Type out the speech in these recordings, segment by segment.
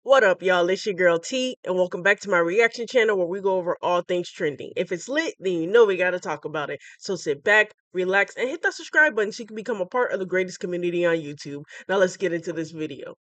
What up, y'all? It's your girl T, and welcome back to my reaction channel where we go over all things trending. If it's lit, then you know we gotta talk about it. So sit back, relax, and hit that subscribe button so you can become a part of the greatest community on YouTube. Now let's get into this video.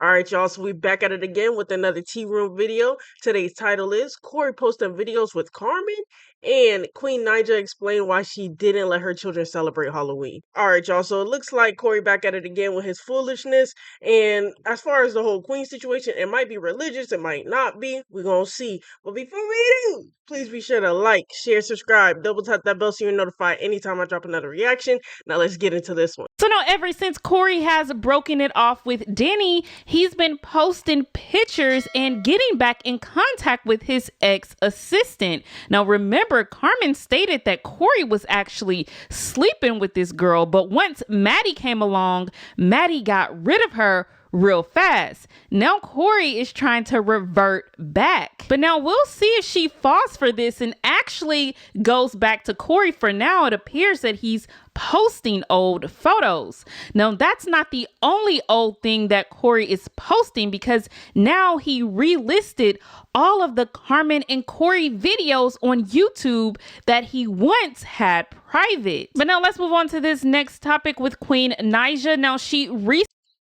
Alright, y'all, so we're back at it again with another Tea Room video. Today's title is Corey posting videos with Carmen, and Queen Naija explained why she didn't let her children celebrate Halloween. Alright, y'all, so it looks like Corey back at it again with his foolishness. And as far as the whole Queen situation, it might be religious, it might not be. We're gonna see. But before we do, please be sure to like, share, subscribe, double tap that bell so you're notified anytime I drop another reaction. Now let's get into this one. So now, ever since Corey has broken it off with Denny, he's been posting pictures and getting back in contact with his ex-assistant. Now remember, Carmen stated that Corey was actually sleeping with this girl, but once Maddie came along, Maddie got rid of her real fast. Now Corey is trying to revert back. But now we'll see if she falls for this and actually goes back to Corey. For now, it appears that he's posting old photos. Now that's not the only old thing that Corey is posting, because now he relisted all of the Carmen and Corey videos on YouTube that he once had private. But now let's move on to this next topic with Queen Naija. Now she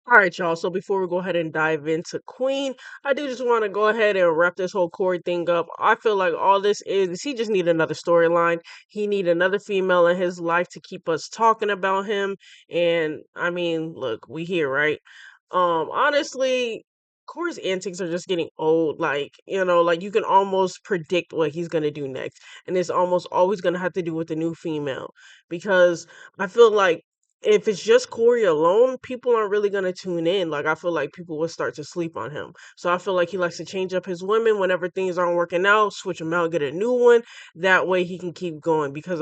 Alright, y'all, so before we go ahead and dive into Queen, I do just want to go ahead and wrap this whole Corey thing up. I feel like all this is he just need another storyline. He need another female in his life to keep us talking about him. And I mean, look, we here, right? Honestly, Corey's antics are just getting old. Like, like you can almost predict what he's gonna do next. And it's almost always gonna have to do with the new female. Because I feel like if it's just Corey alone, people aren't really gonna tune in. Like I feel like people will start to sleep on him. So I feel like he likes to change up his women whenever things aren't working out, switch them out, get a new one. That way he can keep going because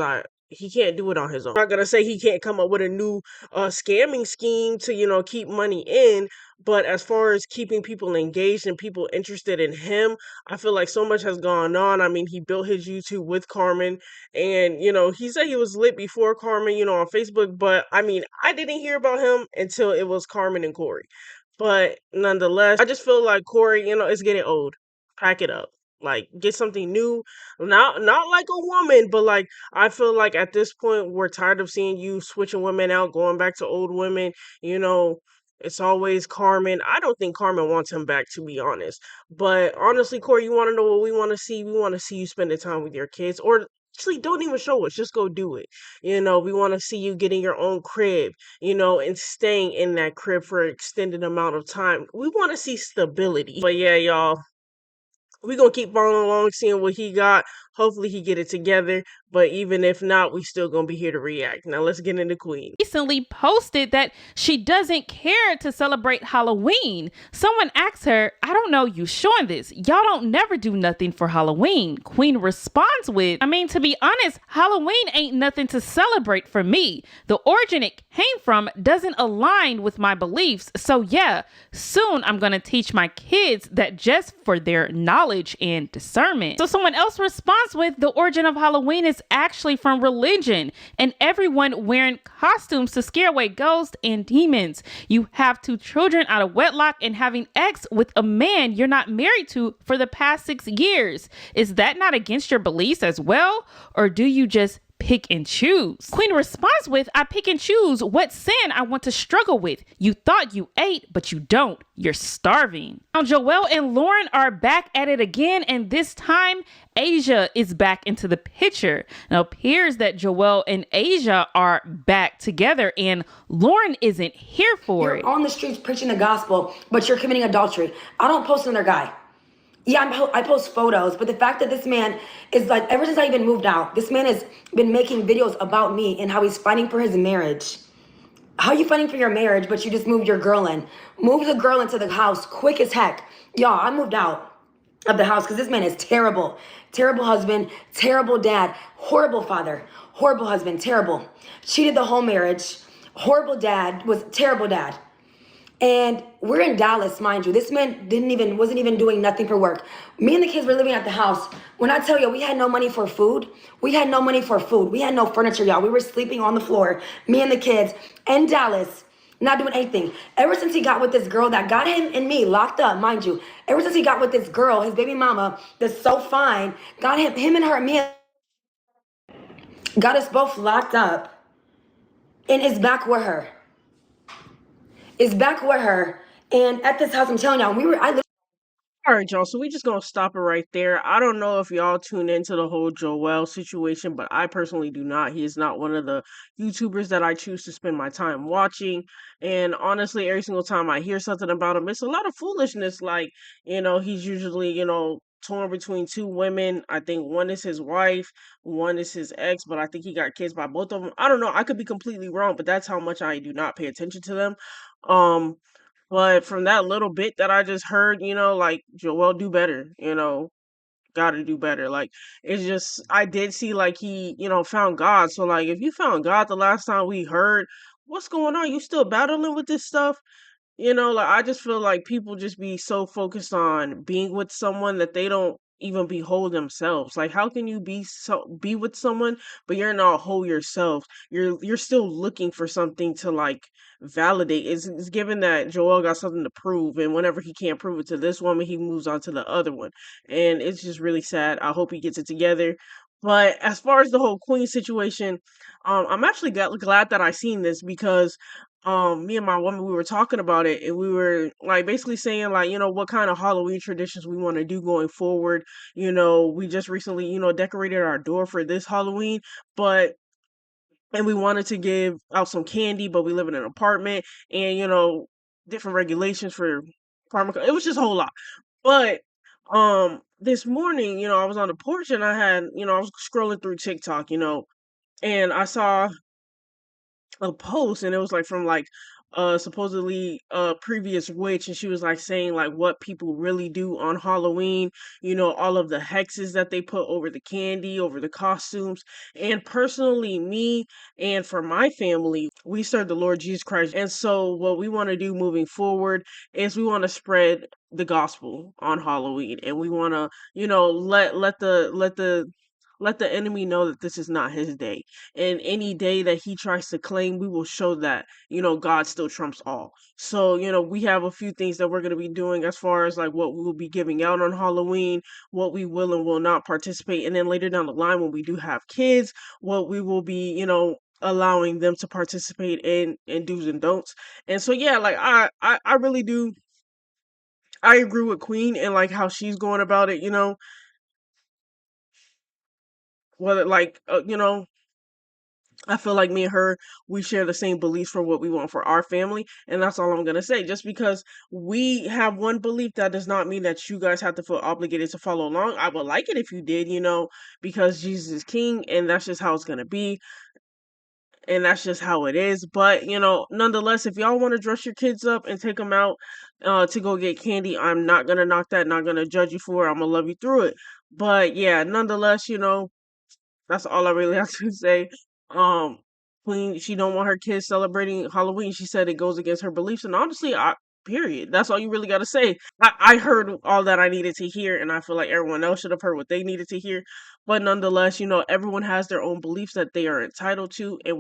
he can't do it on his own. I'm not gonna say he can't come up with a new scamming scheme to, keep money in, but as far as keeping people engaged and people interested in him, I feel like so much has gone on. I mean, he built his YouTube with Carmen, and he said he was lit before Carmen, on Facebook, but I mean, I didn't hear about him until it was Carmen and Corey. But nonetheless, I just feel like Corey, is getting old. Pack it up. Like, get something new. Not like a woman, but like I feel like at this point we're tired of seeing you switching women out, going back to old women. You know, it's always Carmen. I don't think Carmen wants him back, to be honest. But honestly, Corey, you want to know what we want to see? We want to see you spending time with your kids, or actually, don't even show us. Just go do it. We want to see you getting your own crib, and staying in that crib for an extended amount of time. We want to see stability. But yeah, y'all, we gonna keep following along, seeing what he got. Hopefully he get it together. But even if not, we still gonna be here to react. Now let's get into Queen. Recently posted that she doesn't care to celebrate Halloween. Someone asked her, "I don't know you showing this. Y'all don't never do nothing for Halloween." Queen responds with, "I mean, to be honest, Halloween ain't nothing to celebrate for me. The origin it came from doesn't align with my beliefs. So yeah, soon I'm gonna teach my kids that just for their knowledge and discernment." So someone else responds with, "The origin of Halloween is actually from religion and everyone wearing costumes to scare away ghosts and demons. You have 2 children out of wedlock and having sex with a man you're not married to for the past 6 years. Is that not against your beliefs as well? Or do you just pick and choose?" Queen responds with, "I pick and choose what sin I want to struggle with. You thought you ate, but you don't. You're starving." Now, Joelle and Lauren are back at it again, and this time, Asia is back into the picture. Now, it appears that Joelle and Asia are back together, and Lauren isn't here for it. You're on the streets preaching the gospel, but you're committing adultery. I don't post another guy. Yeah, I post photos, but the fact that this man is like, ever since I even moved out, this man has been making videos about me and how he's fighting for his marriage. How are you fighting for your marriage, but you just moved your girl in? Move the girl into the house quick as heck. Y'all, I moved out of the house because this man is terrible. Terrible husband, terrible dad, horrible father, horrible husband, terrible. Cheated the whole marriage, horrible dad, was terrible dad. And we're in Dallas, mind you. This man wasn't even doing nothing for work. Me and the kids were living at the house. When I tell you, we had no money for food. We had no money for food. We had no furniture, y'all. We were sleeping on the floor, me and the kids, in Dallas, not doing anything. Ever since he got with this girl that got him and me locked up, mind you, ever since he got with this girl, his baby mama, that's so fine, got him and her, me, got us both locked up, and is back with her. Is back with her. And at this house, I'm telling y'all, All right, y'all. So we just gonna stop it right there. I don't know if y'all tune into the whole Joel situation, but I personally do not. He is not one of the YouTubers that I choose to spend my time watching. And honestly, every single time I hear something about him, it's a lot of foolishness. Like, he's usually, torn between two women. I think one is his wife, one is his ex, but I think he got kids by both of them. I don't know. I could be completely wrong, but that's how much I do not pay attention to them. Um, but from that little bit that I just heard, like Joel do better, gotta do better. Like it's just I did see like he, found God. So like if you found God the last time we heard, what's going on? You still battling with this stuff? Like I just feel like people just be so focused on being with someone that they don't even behold themselves. Like how can you be with someone but you're not whole yourself? You're still looking for something to like validate. It's given that Joel got something to prove, and whenever he can't prove it to this woman, he moves on to the other one. And it's just really sad. I hope he gets it together. But as far as the whole Queen situation, I'm actually glad that I seen this because me and my woman, we were talking about it, and we were like basically saying like, what kind of Halloween traditions we want to do going forward. We just recently, decorated our door for this Halloween, but and we wanted to give out some candy, but we live in an apartment, and different regulations for apartment. It was just a whole lot. But this morning, I was on the porch and I was scrolling through TikTok, and I saw a post, and it was like from like supposedly a previous witch, and she was like saying like what people really do on Halloween, all of the hexes that they put over the candy, over the costumes. And personally, me and for my family, we serve the Lord Jesus Christ. And so what we want to do moving forward is we want to spread the gospel on Halloween, and we want to, let the enemy know that this is not his day. And any day that he tries to claim, we will show that, God still trumps all. So, we have a few things that we're going to be doing as far as like what we will be giving out on Halloween, what we will and will not participate. And then later down the line, when we do have kids, what we will be, allowing them to participate in do's and don'ts. And so, yeah, like I really do. I agree with Queen and like how she's going about it, whether like, I feel like me and her, we share the same beliefs for what we want for our family. And that's all I'm going to say. Just because we have one belief, that does not mean that you guys have to feel obligated to follow along. I would like it if you did, because Jesus is king, and that's just how it's going to be. And that's just how it is. But, nonetheless, if y'all want to dress your kids up and take them out to go get candy, I'm not going to knock that, not going to judge you for it. I'm going to love you through it. But yeah, nonetheless, that's all I really have to say. Um, Queen, she don't want her kids celebrating Halloween. She said it goes against her beliefs, and honestly, period. That's all you really got to say. I heard all that I needed to hear, and I feel like everyone else should have heard what they needed to hear. But nonetheless, everyone has their own beliefs that they are entitled to, and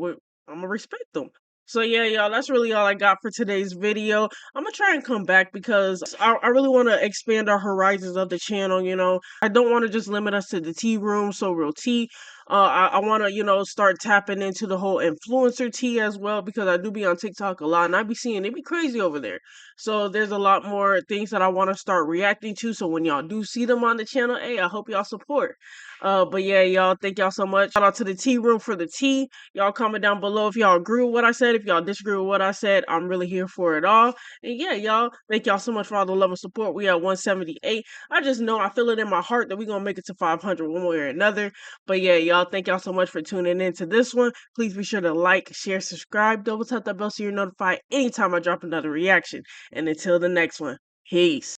I'm gonna respect them. So yeah, y'all, that's really all I got for today's video. I'm gonna try and come back because I really want to expand our horizons of the channel. I don't want to just limit us to the tea room, so real tea. I want to, start tapping into the whole influencer tea as well, because I do be on TikTok a lot, and I be seeing it be crazy over there. So there's a lot more things that I want to start reacting to. So when y'all do see them on the channel, hey, I hope y'all support. But yeah, y'all, thank y'all so much. Shout out to the tea room for the tea. Y'all comment down below if y'all agree with what I said. If y'all disagree with what I said, I'm really here for it all. And yeah, y'all, thank y'all so much for all the love and support. We at 178. I just know, I feel it in my heart that we're gonna make it to 500 one way or another. But yeah, y'all, thank y'all so much for tuning in to this one. Please be sure to like, share, subscribe, double tap that bell so you're notified anytime I drop another reaction. And until the next one, peace.